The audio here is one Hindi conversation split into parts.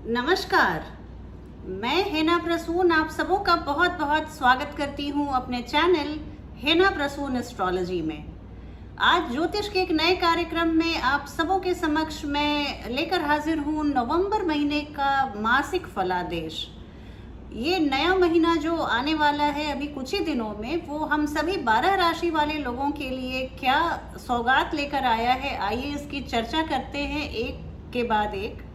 नमस्कार। मैं हेना प्रसून आप सबों का बहुत बहुत स्वागत करती हूँ अपने चैनल हेना प्रसून एस्ट्रोलॉजी में। आज ज्योतिष के एक नए कार्यक्रम में आप सबों के समक्ष मैं लेकर हाजिर हूँ नवंबर महीने का मासिक फलादेश। ये नया महीना जो आने वाला है अभी कुछ ही दिनों में, वो हम सभी 12 राशि वाले लोगों के लिए क्या सौगात लेकर आया है, आइए इसकी चर्चा करते हैं एक के बाद एक।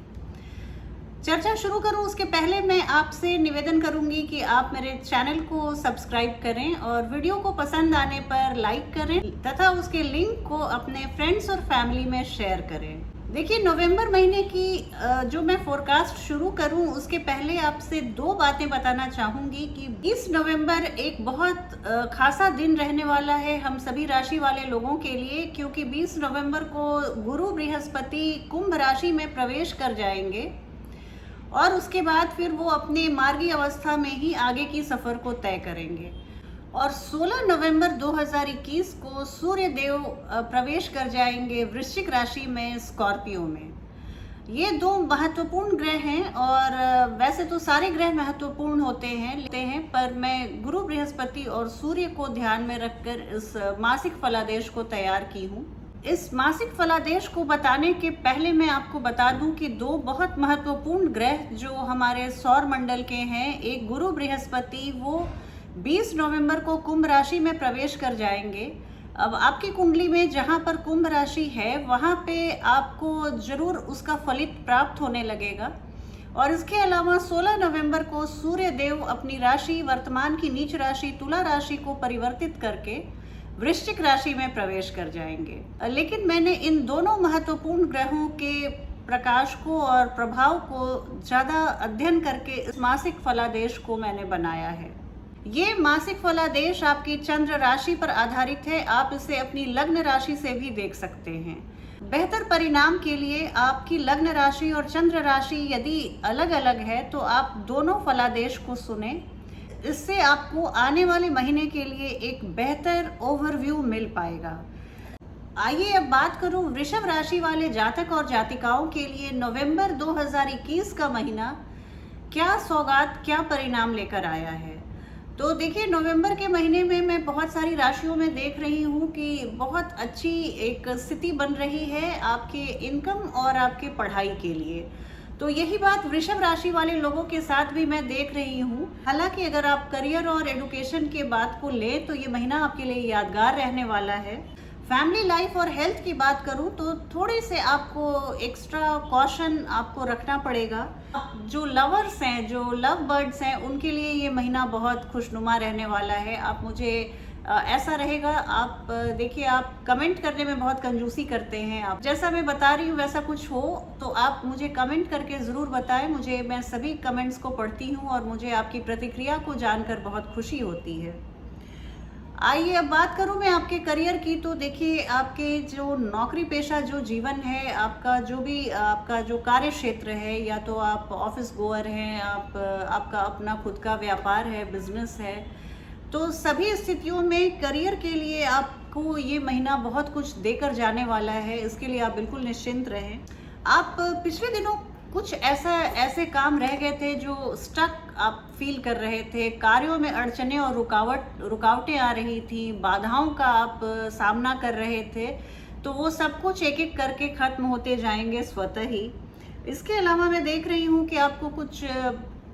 चर्चा शुरू करूं उसके पहले मैं आपसे निवेदन करूंगी कि आप मेरे चैनल को सब्सक्राइब करें और वीडियो को पसंद आने पर लाइक करें तथा उसके लिंक को अपने फ्रेंड्स और फैमिली में शेयर करें। देखिए, नवंबर महीने की जो मैं फोरकास्ट शुरू करूं उसके पहले आपसे दो बातें बताना चाहूंगी कि 20 नवंबर एक बहुत खासा दिन रहने वाला है हम सभी राशि वाले लोगों के लिए, क्योंकि 20 नवंबर को गुरु बृहस्पति कुंभ राशि में प्रवेश कर जाएंगे और उसके बाद फिर वो अपने मार्गी अवस्था में ही आगे की सफर को तय करेंगे। और 16 नवंबर 2021 को सूर्य देव प्रवेश कर जाएंगे वृश्चिक राशि में, स्कॉर्पियो में। ये दो महत्वपूर्ण ग्रह हैं और वैसे तो सारे ग्रह महत्वपूर्ण होते हैं पर मैं गुरु बृहस्पति और सूर्य को ध्यान में रखकर इस मासिक फलादेश को तैयार की हूँ। इस मासिक फलादेश को बताने के पहले मैं आपको बता दूं कि दो बहुत महत्वपूर्ण ग्रह जो हमारे सौर मंडल के हैं, एक गुरु बृहस्पति, वो 20 नवंबर को कुंभ राशि में प्रवेश कर जाएंगे। अब आपकी कुंडली में जहां पर कुंभ राशि है वहां पे आपको जरूर उसका फलित प्राप्त होने लगेगा। और इसके अलावा 16 नवंबर को सूर्य देव अपनी राशि, वर्तमान की नीच राशि तुला राशि को परिवर्तित करके वृश्चिक राशि में प्रवेश कर जाएंगे। लेकिन मैंने इन दोनों महत्वपूर्ण ग्रहों के प्रकाश को और प्रभाव को ज़्यादा अध्ययन करके इस मासिक फलादेश को मैंने बनाया है। ये मासिक फलादेश आपकी चंद्र राशि पर आधारित है, आप इसे अपनी लग्न राशि से भी देख सकते हैं। बेहतर परिणाम के लिए आपकी लग्न राशि और चंद्र राशि यदि अलग अलग है तो आप दोनों फलादेश को सुने, इससे आपको आने वाले महीने के लिए एक बेहतर ओवरव्यू मिल पाएगा। आइए अब बात करूं वृषभ राशि वाले जातक और जातिकाओं के लिए नवंबर 2021 का महीना क्या सौगात, क्या परिणाम लेकर आया है। तो देखिए, नवंबर के महीने में मैं बहुत सारी राशियों में देख रही हूं कि बहुत अच्छी एक स्थिति बन रही है आपके इनकम और आपके पढ़ाई के लिए। तो यही बात वृषभ राशि वाले लोगों के साथ भी मैं देख रही हूँ। हालांकि अगर आप करियर और एडुकेशन के बात को लें तो ये महीना आपके लिए यादगार रहने वाला है। फैमिली लाइफ और हेल्थ की बात करूँ तो थोड़े से आपको एक्स्ट्रा कॉशन आपको रखना पड़ेगा। जो लवर्स हैं, जो लव बर्ड्स हैं, उनके लिए ये महीना बहुत खुशनुमा रहने वाला है। आप मुझे ऐसा रहेगा, आप देखिए, आप कमेंट करने में बहुत कंजूसी करते हैं। आप जैसा मैं बता रही हूँ वैसा कुछ हो तो आप मुझे कमेंट करके ज़रूर बताएं। मैं सभी कमेंट्स को पढ़ती हूँ और मुझे आपकी प्रतिक्रिया को जानकर बहुत खुशी होती है। आइए अब बात करूँ मैं आपके करियर की। तो देखिए, आपके जो नौकरी पेशा जो जीवन है, आपका जो भी आपका जो कार्य क्षेत्र है, या तो आप ऑफिस गोअर हैं, आपका अपना खुद का व्यापार है, बिजनेस है, तो सभी स्थितियों में करियर के लिए आपको ये महीना बहुत कुछ देकर जाने वाला है। इसके लिए आप बिल्कुल निश्चिंत रहें। आप पिछले दिनों कुछ ऐसे काम रह गए थे जो स्टक आप फील कर रहे थे, कार्यों में अड़चने और रुकावटें आ रही थी, बाधाओं का आप सामना कर रहे थे, तो वो सब कुछ एक एक करके खत्म होते जाएंगे स्वतः ही। इसके अलावा मैं देख रही हूँ कि आपको कुछ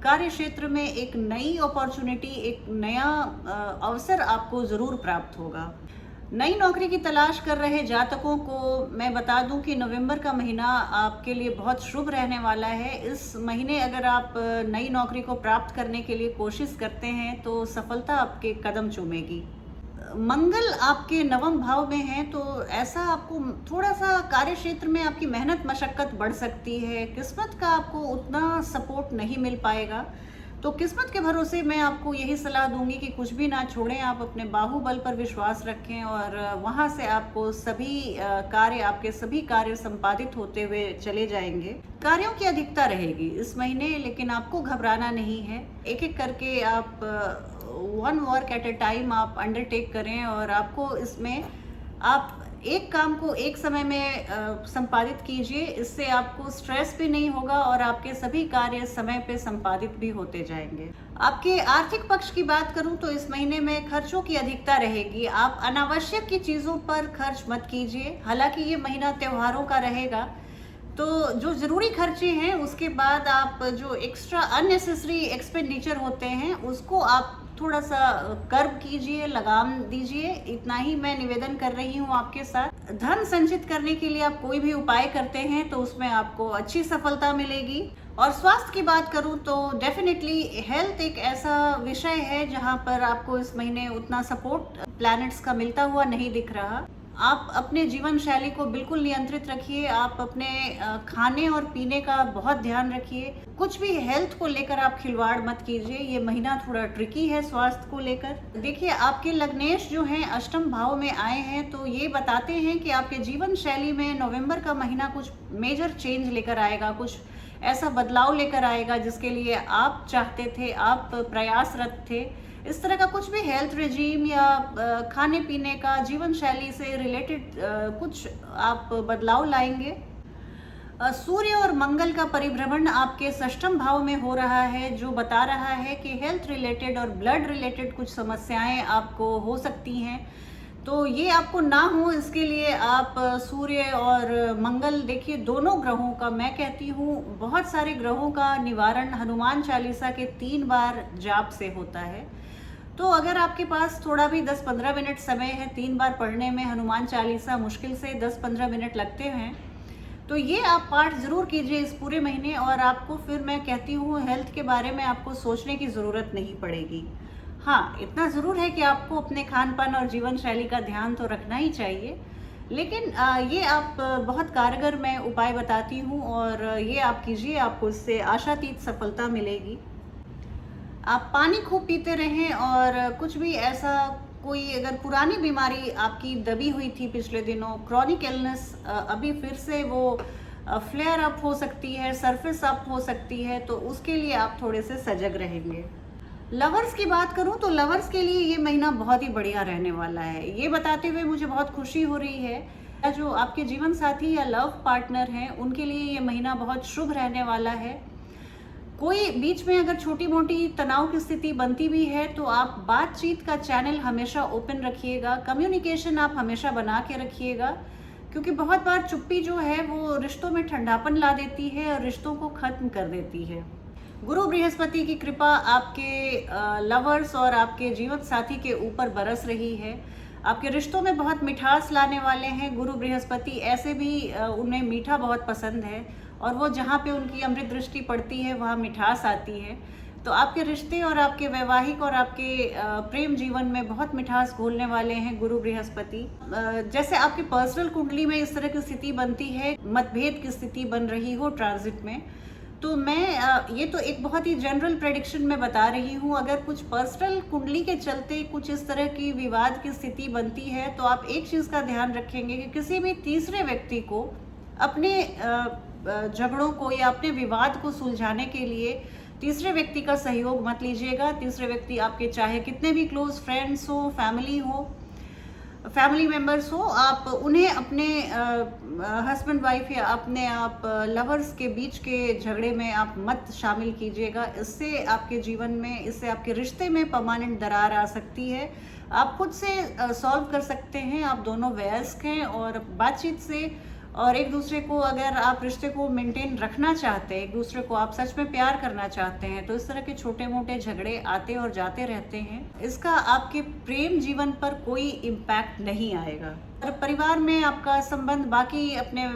कार्य क्षेत्र में एक नई अपॉर्चुनिटी, एक नया अवसर आपको ज़रूर प्राप्त होगा। नई नौकरी की तलाश कर रहे जातकों को मैं बता दूं कि नवंबर का महीना आपके लिए बहुत शुभ रहने वाला है। इस महीने अगर आप नई नौकरी को प्राप्त करने के लिए कोशिश करते हैं तो सफलता आपके कदम चूमेगी। मंगल आपके नवम भाव में है, तो ऐसा आपको थोड़ा सा कार्य क्षेत्र में आपकी मेहनत मशक्कत बढ़ सकती है। किस्मत का आपको उतना सपोर्ट नहीं मिल पाएगा, तो किस्मत के भरोसे मैं आपको यही सलाह दूंगी कि कुछ भी ना छोड़ें, आप अपने बाहुबल पर विश्वास रखें और वहां से आपको आपके सभी कार्य संपादित होते हुए चले जाएंगे। कार्यों की अधिकता रहेगी इस महीने, लेकिन आपको घबराना नहीं है। एक एक करके आप one work at A time आप अंडरटेक करें और आपको इसमें आप एक काम को एक समय में संपादित कीजिए, इससे आपको स्ट्रेस भी नहीं होगा और आपके सभी कार्य समय पे संपादित भी होते जाएंगे। आपके आर्थिक पक्ष की बात करूं तो इस महीने में खर्चों की अधिकता रहेगी। आप अनावश्यक की चीज़ों पर खर्च मत कीजिए। हालांकि ये महीना त्योहारों का रहेगा, तो जो ज़रूरी खर्चे हैं उसके बाद आप जो एक्स्ट्रा अननेसेसरी एक्सपेंडिचर होते हैं उसको आप थोड़ा सा कर्व कीजिए, लगाम दीजिए। इतना ही मैं निवेदन कर रही हूँ आपके साथ। धन संचित करने के लिए आप कोई भी उपाय करते हैं तो उसमें आपको अच्छी सफलता मिलेगी। और स्वास्थ्य की बात करूं तो डेफिनेटली हेल्थ एक ऐसा विषय है जहां पर आपको इस महीने उतना सपोर्ट प्लैनेट्स का मिलता हुआ नहीं दिख रहा। आप अपने जीवन शैली को बिल्कुल नियंत्रित रखिए। आप अपने खाने और पीने का बहुत ध्यान रखिए। कुछ भी हेल्थ को लेकर आप खिलवाड़ मत कीजिए। ये महीना थोड़ा ट्रिकी है स्वास्थ्य को लेकर। देखिए, आपके लग्नेश जो हैं अष्टम भाव में आए हैं, तो ये बताते हैं कि आपके जीवन शैली में नवंबर का महीना कुछ मेजर चेंज लेकर आएगा, कुछ ऐसा बदलाव लेकर आएगा जिसके लिए आप चाहते थे, आप प्रयासरत थे। इस तरह का कुछ भी हेल्थ रेजीम या खाने पीने का, जीवन शैली से रिलेटेड कुछ आप बदलाव लाएंगे। सूर्य और मंगल का परिभ्रमण आपके षष्ठम भाव में हो रहा है, जो बता रहा है कि हेल्थ रिलेटेड और ब्लड रिलेटेड कुछ समस्याएं आपको हो सकती हैं। तो ये आपको ना हो, इसके लिए आप सूर्य और मंगल, देखिए दोनों ग्रहों का, मैं कहती हूँ बहुत सारे ग्रहों का निवारण हनुमान चालीसा के 3 बार जाप से होता है। तो अगर आपके पास थोड़ा भी 10-15 मिनट समय है, 3 बार पढ़ने में हनुमान चालीसा मुश्किल से 10-15 मिनट लगते हैं, तो ये आप पाठ ज़रूर कीजिए इस पूरे महीने। और आपको फिर मैं कहती हूँ हेल्थ के बारे में आपको सोचने की ज़रूरत नहीं पड़ेगी। हाँ, इतना ज़रूर है कि आपको अपने खान पान और जीवन शैली का ध्यान तो रखना ही चाहिए, लेकिन ये आप बहुत कारगर मैं उपाय बताती हूँ और ये आप कीजिए, आपको इससे आशातीत सफलता मिलेगी। आप पानी खूब पीते रहें और कुछ भी ऐसा, कोई अगर पुरानी बीमारी आपकी दबी हुई थी पिछले दिनों, क्रॉनिक इलनेस, अभी फिर से वो फ्लेयर अप हो सकती है, सरफेस अप हो सकती है, तो उसके लिए आप थोड़े से सजग रहेंगे। लवर्स की बात करूं तो लवर्स के लिए ये महीना बहुत ही बढ़िया रहने वाला है। ये बताते हुए मुझे बहुत खुशी हो रही है, जो आपके जीवन साथी या लव पार्टनर हैं उनके लिए ये महीना बहुत शुभ रहने वाला है। कोई बीच में अगर छोटी मोटी तनाव की स्थिति बनती भी है तो आप बातचीत का चैनल हमेशा ओपन रखिएगा, कम्युनिकेशन आप हमेशा बना के रखिएगा, क्योंकि बहुत बार चुप्पी जो है वो रिश्तों में ठंडापन ला देती है और रिश्तों को खत्म कर देती है। गुरु बृहस्पति की कृपा आपके लवर्स और आपके जीवन साथी के ऊपर बरस रही है। आपके रिश्तों में बहुत मिठास लाने वाले हैं गुरु बृहस्पति। ऐसे भी उन्हें मीठा बहुत पसंद है और वो जहाँ पे उनकी अमृत दृष्टि पड़ती है वहाँ मिठास आती है। तो आपके रिश्ते और आपके वैवाहिक और आपके प्रेम जीवन में बहुत मिठास घोलने वाले हैं गुरु बृहस्पति। जैसे आपकी पर्सनल कुंडली में इस तरह की स्थिति बनती है, मतभेद की स्थिति बन रही हो ट्रांजिट में, तो मैं ये तो एक बहुत ही जनरल प्रेडिक्शन में बता रही हूँ। अगर कुछ पर्सनल कुंडली के चलते कुछ इस तरह की विवाद की स्थिति बनती है तो आप एक चीज़ का ध्यान रखेंगे कि किसी भी तीसरे व्यक्ति को अपने झगड़ों को या अपने विवाद को सुलझाने के लिए तीसरे व्यक्ति का सहयोग मत लीजिएगा। तीसरे व्यक्ति आपके चाहे कितने भी क्लोज फ्रेंड्स हो, फैमिली मेम्बर्स हो, आप उन्हें अपने हस्बैंड वाइफ या अपने आप लवर्स के बीच के झगड़े में आप मत शामिल कीजिएगा। इससे आपके जीवन में, इससे आपके रिश्ते में परमानेंट दरार आ सकती है। आप खुद से सॉल्व कर सकते हैं, आप दोनों वयस्क हैं और बातचीत से और एक दूसरे को, अगर आप रिश्ते को मेंटेन रखना चाहते हैं, एक दूसरे को आप सच में प्यार करना चाहते हैं, तो इस तरह के छोटे मोटे झगड़े आते और जाते रहते हैं। इसका आपके प्रेम जीवन पर कोई इम्पैक्ट नहीं आएगा। और परिवार में आपका संबंध बाकी अपने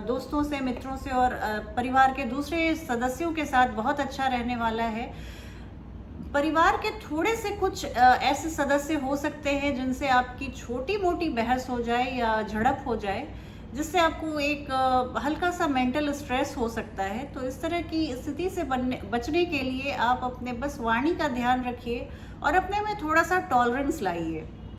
दोस्तों से, मित्रों से और परिवार के दूसरे सदस्यों के साथ बहुत अच्छा रहने वाला है। परिवार के थोड़े से कुछ ऐसे सदस्य हो सकते हैं जिनसे आपकी छोटी मोटी बहस हो जाए या झड़प हो जाए, जिससे आपको एक हल्का सा मेंटल स्ट्रेस हो सकता है। तो इस तरह की स्थिति से बचने के लिए आप अपने बस वाणी का ध्यान रखिए और अपने में थोड़ा सा टॉलरेंस लाइए।